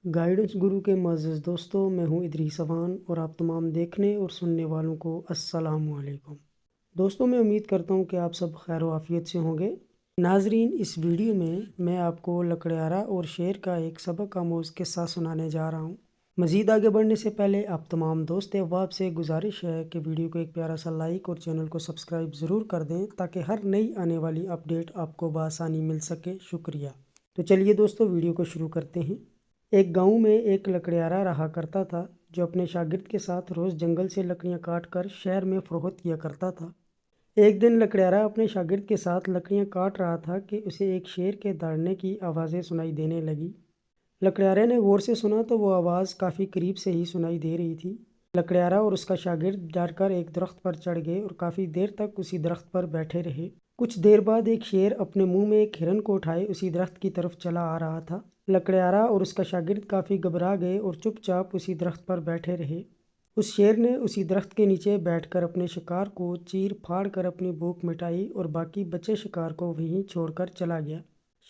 Guidance گرو کے معزز دوستوں، میں ہوں ادریس افان اور آپ تمام دیکھنے اور سننے والوں کو السلام علیکم۔ دوستوں، میں امید کرتا ہوں کہ آپ سب خیر و عافیت سے ہوں گے۔ ناظرین، اس ویڈیو میں آپ کو لکڑیارا اور شیر کا ایک سبق آموز قصہ سنانے جا رہا ہوں۔ مزید آگے بڑھنے سے پہلے آپ تمام دوست احباب سے گزارش ہے کہ ویڈیو کو ایک پیارا سا لائک اور چینل کو سبسکرائب ضرور کر دیں تاکہ ہر نئی آنے والی اپڈیٹ آپ کو بآسانی مل سکے۔ شکریہ۔ تو چلیے دوستوں، ویڈیو کو شروع کرتے ہیں۔ ایک گاؤں میں ایک لکڑیارا رہا کرتا تھا جو اپنے شاگرد کے ساتھ روز جنگل سے لکڑیاں کاٹ کر شہر میں فروخت کیا کرتا تھا۔ ایک دن لکڑیارا اپنے شاگرد کے ساتھ لکڑیاں کاٹ رہا تھا کہ اسے ایک شیر کے داڑنے کی آوازیں سنائی دینے لگی۔ لکڑیارے نے غور سے سنا تو وہ آواز کافی قریب سے ہی سنائی دے رہی تھی۔ لکڑیارا اور اس کا شاگرد ڈر کر ایک درخت پر چڑھ گئے اور کافی دیر تک اسی درخت پر بیٹھے رہے۔ کچھ دیر بعد ایک شیر اپنے منہ میں ایک ہرن کو اٹھائے اسی درخت کی طرف چلا آ رہا تھا۔ لکڑیارا اور اس کا شاگرد کافی گھبرا گئے اور چپ چاپ اسی درخت پر بیٹھے رہے۔ اس شیر نے اسی درخت کے نیچے بیٹھ کر اپنے شکار کو چیر پھاڑ کر اپنی بھوک مٹائی اور باقی بچے شکار کو وہیں چھوڑ کر چلا گیا۔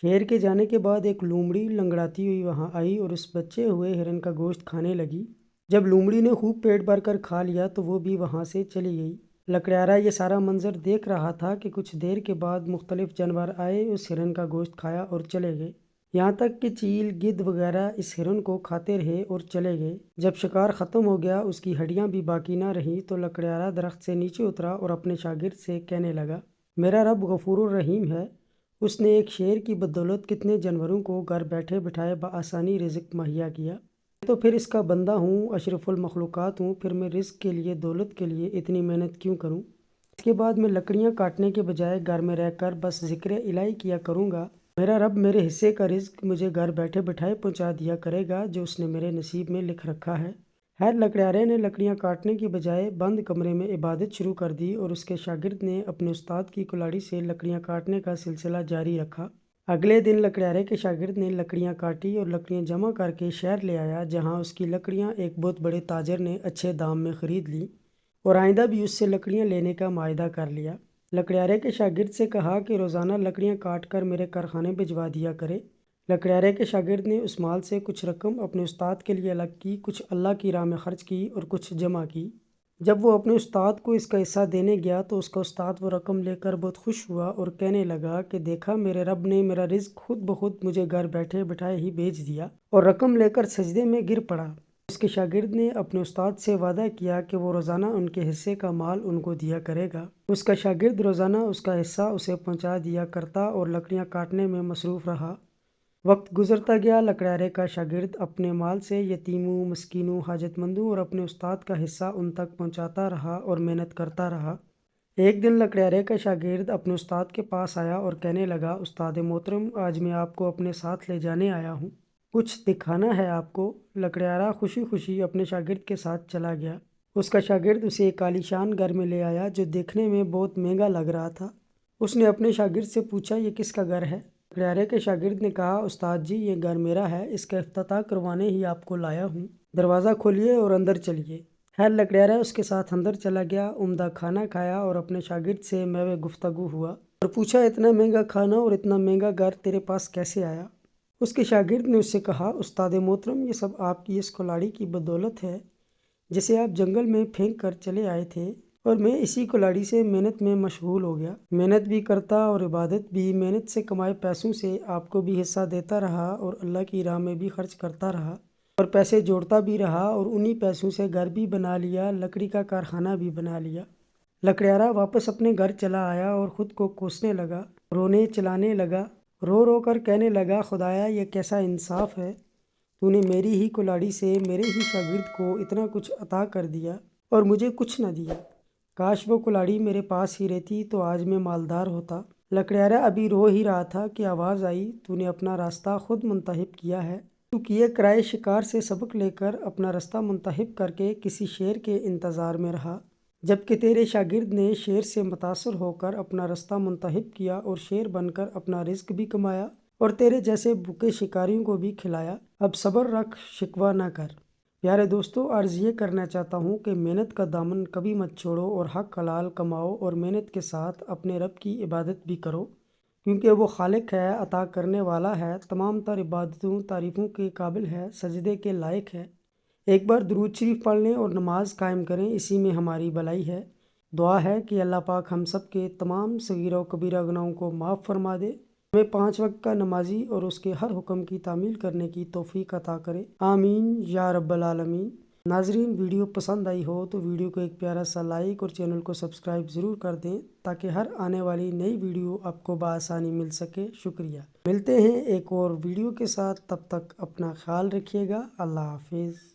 شیر کے جانے کے بعد ایک لومڑی لنگڑاتی ہوئی وہاں آئی اور اس بچے ہوئے ہرن کا گوشت کھانے لگی۔ جب لومڑی نے خوب پیٹ بھر کر کھا لیا تو وہ بھی وہاں سے چلی گئی۔ لکڑیارا یہ سارا منظر دیکھ رہا تھا کہ کچھ دیر کے بعد مختلف جانور آئے، اس ہرن کا گوشت کھایا اور چلے گئے، یہاں تک کہ چیل، گدھ وغیرہ اس ہرن کو کھاتے رہے اور چلے گئے۔ جب شکار ختم ہو گیا، اس کی ہڈیاں بھی باقی نہ رہیں تو لکڑیارا درخت سے نیچے اترا اور اپنے شاگرد سے کہنے لگا، میرا رب غفور الرحیم ہے، اس نے ایک شیر کی بدولت کتنے جانوروں کو گھر بیٹھے بٹھائے بآسانی رزق مہیا کیا۔ تو پھر اس کا بندہ ہوں، اشرف المخلوقات ہوں، پھر میں رزق کے لیے، دولت کے لیے اتنی محنت کیوں کروں؟ اس کے بعد میں لکڑیاں کاٹنے کے بجائے گھر میں رہ کر بس ذکر الہی کیا کروں گا۔ میرا رب میرے حصے کا رزق مجھے گھر بیٹھے بٹھائے پہنچا دیا کرے گا جو اس نے میرے نصیب میں لکھ رکھا ہے۔ خیر، لکڑیارے نے لکڑیاں کاٹنے کی بجائے بند کمرے میں عبادت شروع کر دی اور اس کے شاگرد نے اپنے استاد کی کلاڑی سے لکڑیاں کاٹنے کا سلسلہ جاری رکھا۔ اگلے دن لکڑیارے کے شاگرد نے لکڑیاں کاٹی اور لکڑیاں جمع کر کے شہر لے آیا، جہاں اس کی لکڑیاں ایک بہت بڑے تاجر نے اچھے دام میں خرید لی اور آئندہ بھی اس سے لکڑیاں لینے کا معاہدہ کر لیا۔ لکڑیارے کے شاگرد سے کہا کہ روزانہ لکڑیاں کاٹ کر میرے کارخانے بھجوا دیا کرے۔ لکڑیارے کے شاگرد نے اس مال سے کچھ رقم اپنے استاد کے لیے الگ کی، کچھ اللہ کی راہ میں خرچ کی اور کچھ جمع کی۔ جب وہ اپنے استاد کو اس کا حصہ دینے گیا تو اس کا استاد وہ رقم لے کر بہت خوش ہوا اور کہنے لگا کہ دیکھا، میرے رب نے میرا رزق خود بخود مجھے گھر بیٹھے بٹھائے ہی بھیج دیا، اور رقم لے کر سجدے میں گر پڑا۔ اس کے شاگرد نے اپنے استاد سے وعدہ کیا کہ وہ روزانہ ان کے حصے کا مال ان کو دیا کرے گا۔ اس کا شاگرد روزانہ اس کا حصہ اسے پہنچا دیا کرتا اور لکڑیاں کاٹنے میں مصروف رہا۔ وقت گزرتا گیا، لکڑیارے کا شاگرد اپنے مال سے یتیموں، مسکینوں، حاجت مندوں اور اپنے استاد کا حصہ ان تک پہنچاتا رہا اور محنت کرتا رہا۔ ایک دن لکڑیارے کا شاگرد اپنے استاد کے پاس آیا اور کہنے لگا، استاد محترم، آج میں آپ کو اپنے ساتھ لے جانے آیا ہوں، کچھ دکھانا ہے آپ کو۔ لکڑیارا خوشی خوشی اپنے شاگرد کے ساتھ چلا گیا۔ اس کا شاگرد اسے ایک عالیشان گھر میں لے آیا جو دیکھنے میں بہت مہنگا لگ رہا تھا۔ اس نے اپنے شاگرد سے پوچھا، یہ کس کا گھر ہے؟ لکڑیارے کے شاگرد نے کہا، استاد جی، یہ گھر میرا ہے، اس کا افتتاح کروانے ہی آپ کو لایا ہوں، دروازہ کھولیے اور اندر چلیے۔ خیر، لکڑیارا اس کے ساتھ اندر چلا گیا، عمدہ کھانا کھایا اور اپنے شاگرد سے میوہ گفتگو ہوا اور پوچھا، اتنا مہنگا کھانا اور اتنا مہنگا گھر تیرے پاس کیسے آیا؟ اس کے شاگرد نے اس سے کہا، استاد محترم، یہ سب آپ کی اس کلاڑی کی بدولت ہے جسے آپ جنگل میں پھینک کر چلے آئے تھے، اور میں اسی کلاڑی سے محنت میں مشغول ہو گیا، محنت بھی کرتا اور عبادت بھی، محنت سے کمائے پیسوں سے آپ کو بھی حصہ دیتا رہا اور اللہ کی راہ میں بھی خرچ کرتا رہا اور پیسے جوڑتا بھی رہا، اور انہی پیسوں سے گھر بھی بنا لیا، لکڑی کا کارخانہ بھی بنا لیا۔ لکڑیارا واپس اپنے گھر چلا آیا اور خود کو کوسنے لگا، رونے چلانے لگا، رو رو کر کہنے لگا، خدایا، یہ کیسا انصاف ہے، تو نے میری ہی کلاڑی سے میرے ہی شاگرد کو اتنا کچھ عطا کر دیا اور مجھے کچھ نہ دیا۔ کاش وہ کلاڑی میرے پاس ہی رہتی تو آج میں مالدار ہوتا۔ لکڑیارا ابھی رو ہی رہا تھا کہ آواز آئی، تو نے اپنا راستہ خود منتخب کیا ہے، تو کیے کرائے شکار سے سبق لے کر اپنا راستہ منتخب کر کے کسی شیر کے انتظار میں رہا، جبکہ تیرے شاگرد نے شیر سے متاثر ہو کر اپنا راستہ منتخب کیا اور شیر بن کر اپنا رزق بھی کمایا اور تیرے جیسے بھوکے شکاریوں کو بھی کھلایا۔ اب صبر رکھ، شکوہ نہ کر۔ پیارے دوستو، عرض یہ کرنا چاہتا ہوں کہ محنت کا دامن کبھی مت چھوڑو اور حق حلال کماؤ اور محنت کے ساتھ اپنے رب کی عبادت بھی کرو۔ کیونکہ وہ خالق ہے، عطا کرنے والا ہے، تمام تر عبادتوں تعریفوں کے قابل ہے، سجدے کے لائق ہے۔ ایک بار درود شریف پڑھ لیں اور نماز قائم کریں، اسی میں ہماری بھلائی ہے۔ دعا ہے کہ اللہ پاک ہم سب کے تمام صغیرہ و کبیرہ گناہوں کو معاف فرما دے، ہمیں 5 وقت کا نمازی اور اس کے ہر حکم کی تعمیل کرنے کی توفیق عطا کرے، آمین یا رب العالمین۔ ناظرین، ویڈیو پسند آئی ہو تو ویڈیو کو ایک پیارا سا لائک اور چینل کو سبسکرائب ضرور کر دیں تاکہ ہر آنے والی نئی ویڈیو آپ کو بآسانی مل سکے۔ شکریہ۔ ملتے ہیں ایک اور ویڈیو کے ساتھ، تب تک اپنا خیال رکھیے گا۔ اللہ حافظ۔